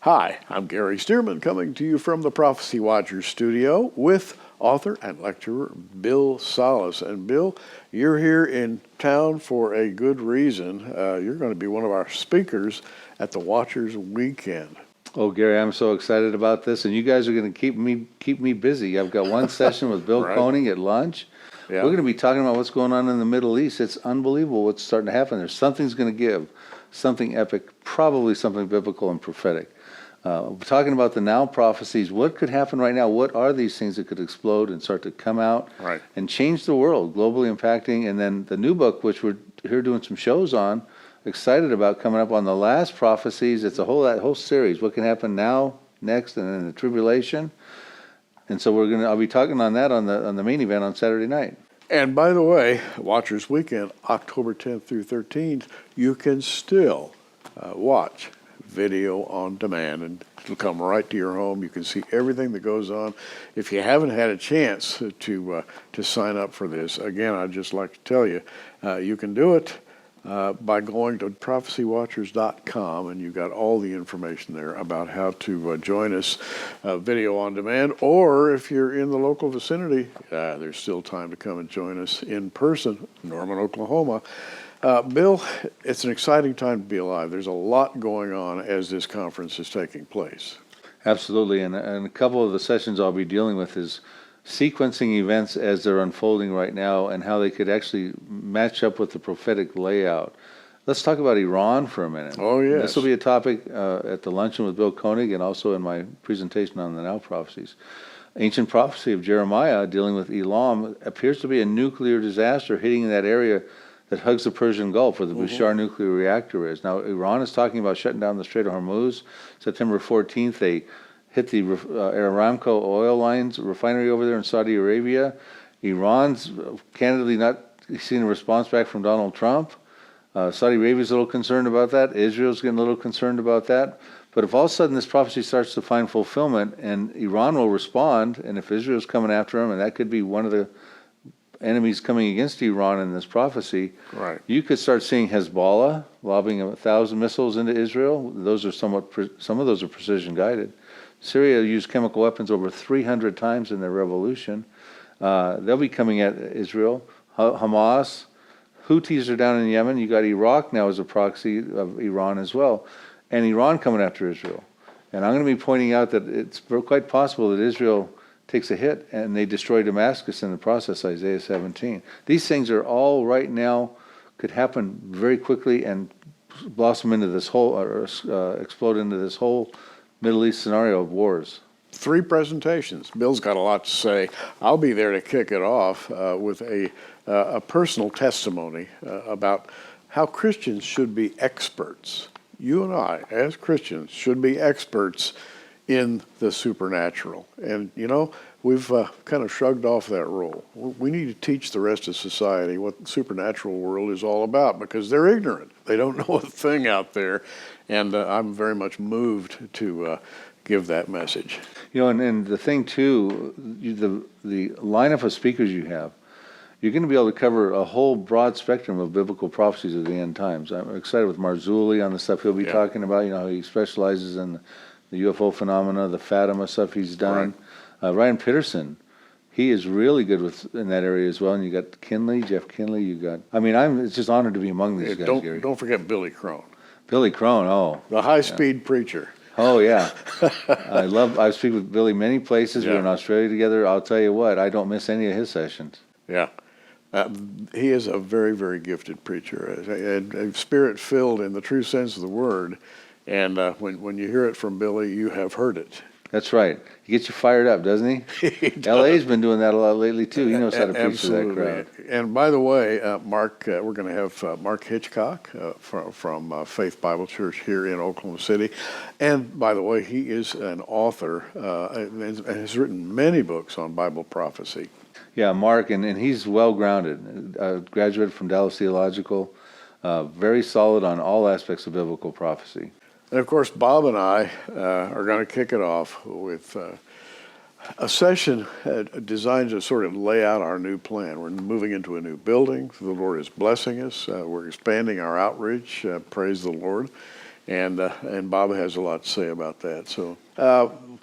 Hi, I'm Gary Stearman coming to you from the Prophecy Watchers studio with author and lecturer Bill Salus. And Bill, you're here in town for a good reason. You're going to be one of our speakers at the Watchers Weekend. Oh, Gary, I'm so excited about this, and you guys are going to keep me busy. I've got one session with Bill Right. Koenig at lunch. Yeah. We're going to be talking about what's going on in the Middle East. It's unbelievable what's starting to happen there. Something's going to give, something epic, probably something biblical and prophetic. We're talking about the now prophecies. What could happen right now? What are these things that could explode and start to come out Right. and change the world, globally impacting? And then the new book, which we're here doing some shows on, excited about coming up on the last prophecies. It's that whole series. What can happen now, next, and then the tribulation. And so I'll be talking on that on the main event on Saturday night. And by the way, Watchers Weekend, October 10th through 13th, you can still watch video on demand, and it'll come right to your home. You can see everything that goes on. If you haven't had a chance to sign up for this, again, I'd just like to tell you, you can do it by going to prophecywatchers.com, and you've got all the information there about how to join us video on demand, or if you're in the local vicinity, there's still time to come and join us in person, Norman, Oklahoma. Bill, it's an exciting time to be alive. There's a lot going on as this conference is taking place. Absolutely, and a couple of the sessions I'll be dealing with is sequencing events as they're unfolding right now and how they could actually match up with the prophetic layout. Let's talk about Iran for a minute. Oh, yes. This will be a topic at the luncheon with Bill Koenig and also in my presentation on the Now Prophecies. Ancient prophecy of Jeremiah dealing with Elam appears to be a nuclear disaster hitting that area that hugs the Persian Gulf, where the Bushehr nuclear reactor is. Now, Iran is talking about shutting down the Strait of Hormuz. September 14th, they hit the Aramco oil lines refinery over there in Saudi Arabia. Iran's candidly not seen a response back from Donald Trump. Saudi Arabia's a little concerned about that. Israel's getting a little concerned about that. But if all of a sudden this prophecy starts to find fulfillment and Iran will respond, and if Israel's coming after them, and that could be one of the enemies coming against Iran in this prophecy, Right. You could start seeing Hezbollah lobbing 1,000 missiles into Israel. Those are some of those are precision guided. Syria used chemical weapons over 300 times in their revolution. They'll be coming at Israel. Hamas, Houthis are down in Yemen. You got Iraq now as a proxy of Iran as well, and Iran coming after Israel. And I'm going to be pointing out that it's quite possible that Israel takes a hit, and they destroy Damascus in the process, Isaiah 17. These things are all right now, could happen very quickly and blossom into this whole, or explode into this whole Middle East scenario of wars. 3 presentations. Bill's got a lot to say. I'll be there to kick it off with a personal testimony about how Christians should be experts. You and I, as Christians, should be experts in the supernatural. And, you know, we've kind of shrugged off that role. We need to teach the rest of society what the supernatural world is all about because they're ignorant. They don't know a thing out there. And I'm very much moved to give that message. You know, and the thing, too, the lineup of speakers you have, you're going to be able to cover a whole broad spectrum of biblical prophecies of the end times. I'm excited with Marzulli on the stuff he'll be talking about. You know, he specializes in the UFO phenomena, the Fatima stuff he's done. Right. Ryan Peterson, he is really good in that area as well. And you got Jeff Kinley. It's just honored to be among these guys, Gary. Don't forget Billy Crone. Billy Crone, the high-speed preacher. Oh, yeah. I speak with Billy many places. Yeah. We're in Australia together. I'll tell you what, I don't miss any of his sessions. Yeah. He is a very, very gifted preacher, and spirit-filled in the true sense of the word. And when you hear it from Billy, you have heard it. That's right. He gets you fired up, doesn't he? LA's been doing that a lot lately, too. He knows how to preach to that crowd. And by the way, Mark, we're going to have Mark Hitchcock from Faith Bible Church here in Oklahoma City. And by the way, he is an author and has written many books on Bible prophecy. Yeah, Mark, and he's well-grounded, graduated from Dallas Theological, very solid on all aspects of biblical prophecy. And of course, Bob and I are going to kick it off with a session designed to sort of lay out our new plan. We're moving into a new building. The Lord is blessing us. We're expanding our outreach. Praise the Lord. and Bob has a lot to say about that. So,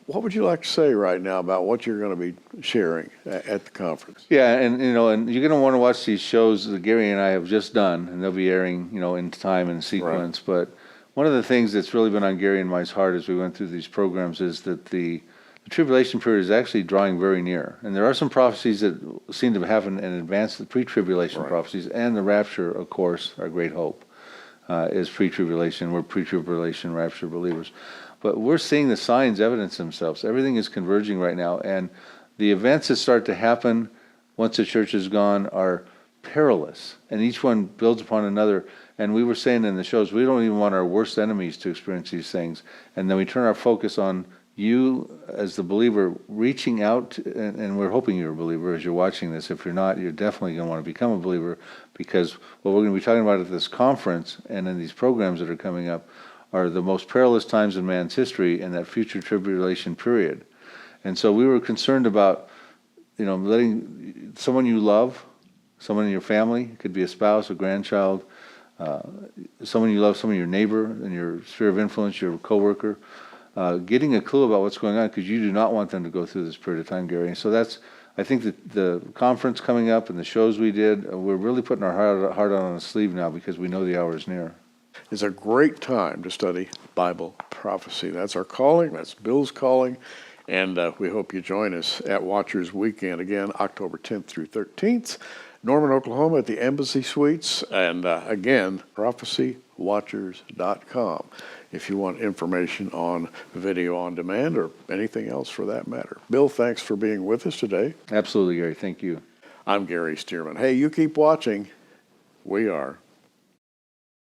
what would you like to say right now about what you're going to be sharing at the conference? Yeah, and you're going to want to watch these shows that Gary and I have just done, and they'll be airing, in time and sequence. But one of the things that's really been on Gary and my heart as we went through these programs is that the tribulation period is actually drawing very near. And there are some prophecies that seem to happen in advance, the pre-tribulation prophecies, and the rapture, of course, our great hope, is pre-tribulation. We're pre-tribulation rapture believers. But we're seeing the signs evidence themselves. Everything is converging right now. And the events that start to happen once the church is gone are perilous. And each one builds upon another. And we were saying in the shows, we don't even want our worst enemies to experience these things. And then we turn our focus on you as the believer reaching out, and we're hoping you're a believer as you're watching this. If you're not, you're definitely going to want to become a believer, because what we're going to be talking about at this conference and in these programs that are coming up are the most perilous times in man's history in that future tribulation period. And so we were concerned about, letting someone you love, someone in your family, it could be a spouse, a grandchild, someone you love, someone your neighbor in your sphere of influence, your coworker, getting a clue about what's going on, because you do not want them to go through this period of time, Gary. And so I think that the conference coming up and the shows we did, we're really putting our heart out on the sleeve now, because we know the hour is near. It's a great time to study Bible prophecy. That's our calling. That's Bill's calling. And we hope you join us at Watchers Weekend, again, October 10th through 13th, Norman, Oklahoma, at the Embassy Suites. And again, prophecywatchers.com if you want information on video on demand or anything else for that matter. Bill, thanks for being with us today. Absolutely, Gary. Thank you. I'm Gary Stearman. Hey, you keep watching. We are.